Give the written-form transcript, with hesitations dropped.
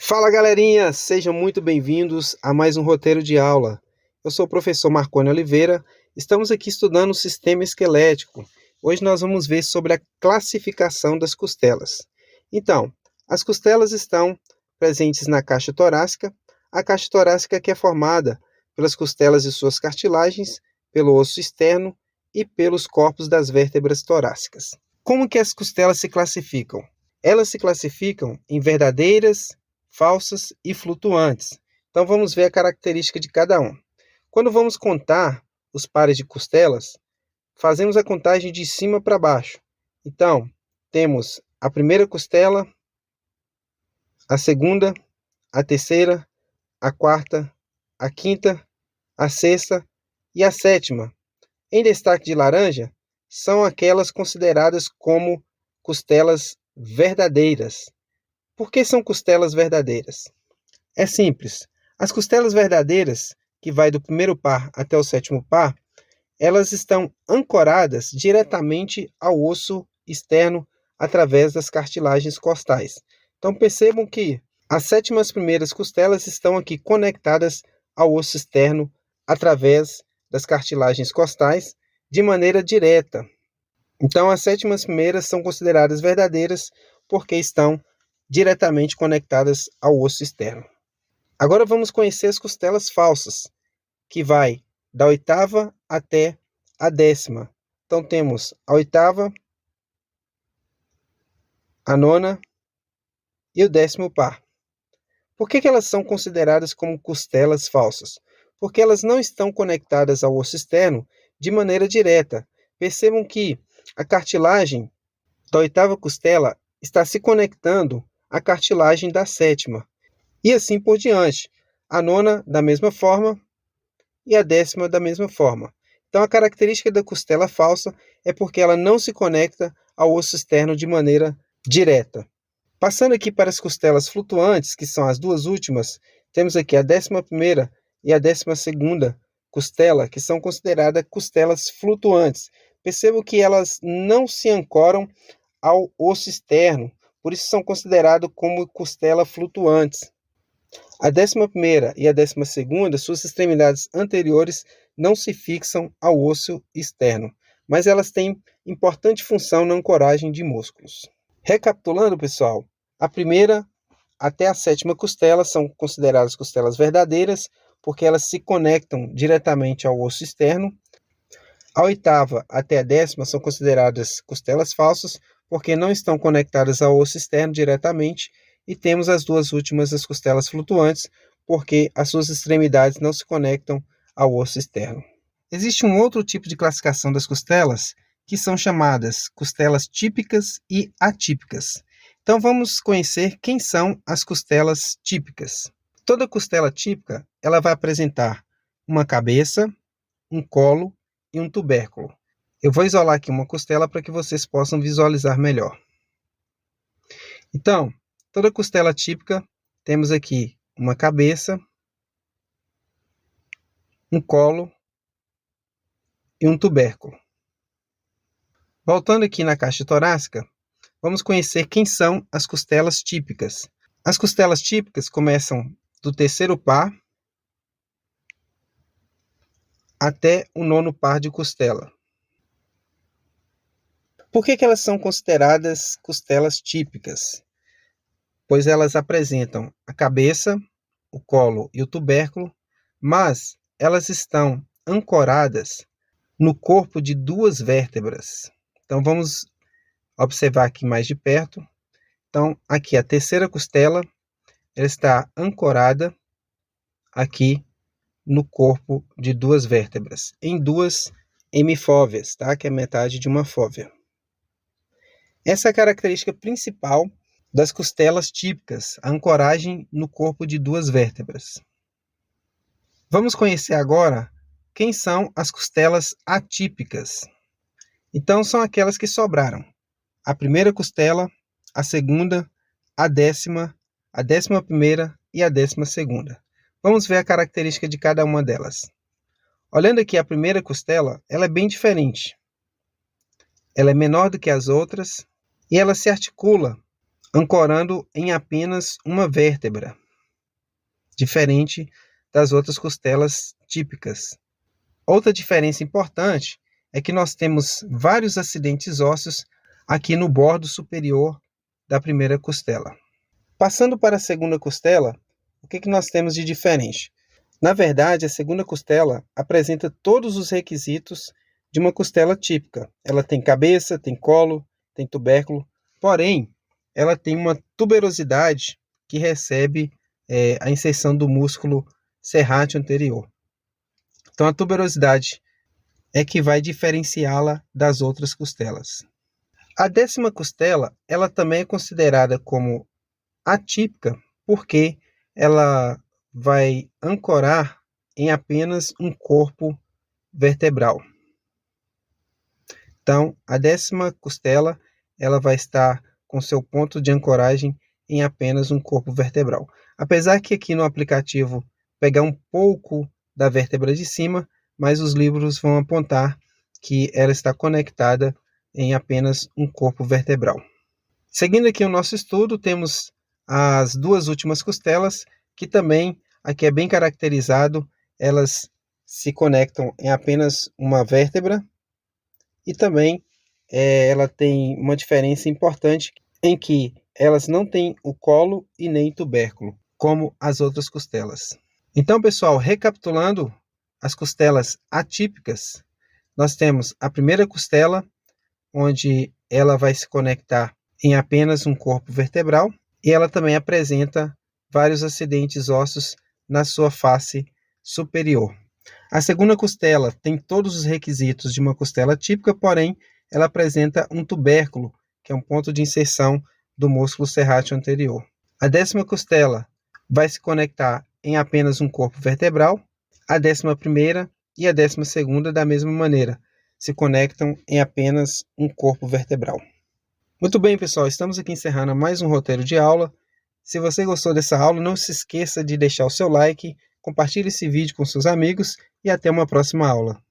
Fala galerinha, sejam muito bem-vindos a mais um roteiro de aula. Eu sou o professor Marconi Oliveira, estamos aqui estudando o sistema esquelético. Hoje nós vamos ver sobre a classificação das costelas. Então, as costelas estão presentes na caixa torácica. A caixa torácica que é formada pelas costelas e suas cartilagens, pelo osso externo e pelos corpos das vértebras torácicas. Como que as costelas se classificam? Elas se classificam em verdadeiras, falsas e flutuantes. Então vamos ver a característica de cada um. Quando vamos contar os pares de costelas, fazemos a contagem de cima para baixo. Então, temos a primeira costela, a segunda, a terceira, a quarta, a quinta, a sexta e a sétima. Em destaque de laranja, são aquelas consideradas como costelas verdadeiras. Por que são costelas verdadeiras? É simples. As costelas verdadeiras, que vai do primeiro par até o sétimo par, elas estão ancoradas diretamente ao osso externo através das cartilagens costais. Então percebam que as sétimas primeiras costelas estão aqui conectadas ao osso externo através das cartilagens costais de maneira direta. Então as sétimas primeiras são consideradas verdadeiras porque estão diretamente conectadas ao osso externo. Agora vamos conhecer as costelas falsas, que vai da oitava até a décima. Então temos a oitava, a nona e o décimo par. Por que elas são consideradas como costelas falsas? Porque elas não estão conectadas ao osso externo de maneira direta. Percebam que a cartilagem da oitava costela está se conectando à cartilagem da sétima. E assim por diante. A nona da mesma forma e a décima da mesma forma. Então a característica da costela falsa é porque ela não se conecta ao osso externo de maneira direta. Passando aqui para as costelas flutuantes, que são as duas últimas, temos aqui a 11ª e a 12ª costela, que são consideradas costelas flutuantes. Percebam que elas não se ancoram ao osso externo, por isso são consideradas como costelas flutuantes. A 11ª e a 12ª, suas extremidades anteriores não se fixam ao osso externo, mas elas têm importante função na ancoragem de músculos. Recapitulando, pessoal, a primeira até a sétima costela são consideradas costelas verdadeiras, porque elas se conectam diretamente ao osso externo. A oitava até a décima são consideradas costelas falsas, porque não estão conectadas ao osso externo diretamente. E temos as duas últimas, as costelas flutuantes, porque as suas extremidades não se conectam ao osso externo. Existe um outro tipo de classificação das costelas, que são chamadas costelas típicas e atípicas. Então vamos conhecer quem são as costelas típicas. Toda costela típica, ela vai apresentar uma cabeça, um colo e um tubérculo. Eu vou isolar aqui uma costela para que vocês possam visualizar melhor. Então, toda costela típica, temos aqui uma cabeça, um colo e um tubérculo. Voltando aqui na caixa torácica, vamos conhecer quem são as costelas típicas. As costelas típicas começam do terceiro par até o nono par de costela. Por que elas são consideradas costelas típicas? Pois elas apresentam a cabeça, o colo e o tubérculo, mas elas estão ancoradas no corpo de duas vértebras. Então vamos observar aqui mais de perto. Então aqui a terceira costela, ela está ancorada aqui no corpo de duas vértebras, em duas hemifóveas, tá? Que é metade de uma fóvea. Essa é a característica principal das costelas típicas, a ancoragem no corpo de duas vértebras. Vamos conhecer agora quem são as costelas atípicas. Então, são aquelas que sobraram. A primeira costela, a segunda, a décima, a 11ª e a 12ª. Vamos ver a característica de cada uma delas. Olhando aqui a primeira costela, ela é bem diferente. Ela é menor do que as outras e ela se articula ancorando em apenas uma vértebra, diferente das outras costelas típicas. Outra diferença importante é que nós temos vários acidentes ósseos aqui no bordo superior da primeira costela. Passando para a segunda costela, o que nós temos de diferente? Na verdade, a segunda costela apresenta todos os requisitos de uma costela típica. Ela tem cabeça, tem colo, tem tubérculo, porém, ela tem uma tuberosidade que recebe a inserção do músculo serrátil anterior. Então, a tuberosidade é que vai diferenciá-la das outras costelas. A 10ª costela, ela também é considerada como atípica, porque ela vai ancorar em apenas um corpo vertebral. Então, a 10ª costela, ela vai estar com seu ponto de ancoragem em apenas um corpo vertebral. Apesar que aqui no aplicativo pegar um pouco da vértebra de cima, mas os livros vão apontar que ela está conectada em apenas um corpo vertebral. Seguindo aqui o nosso estudo, temos as duas últimas costelas, que também aqui é bem caracterizado, elas se conectam em apenas uma vértebra e também ela tem uma diferença importante em que elas não têm o colo e nem tubérculo, como as outras costelas. Então, pessoal, recapitulando as costelas atípicas, nós temos a primeira costela, onde ela vai se conectar em apenas um corpo vertebral, e ela também apresenta vários acidentes ósseos na sua face superior. A segunda costela tem todos os requisitos de uma costela típica, porém, ela apresenta um tubérculo, que é um ponto de inserção do músculo serrátil anterior. A 10ª costela vai se conectar em apenas um corpo vertebral. A 11ª e a 12ª, da mesma maneira, se conectam em apenas um corpo vertebral. Muito bem, pessoal, estamos aqui encerrando mais um roteiro de aula. Se você gostou dessa aula, não se esqueça de deixar o seu like, compartilhe esse vídeo com seus amigos e até uma próxima aula.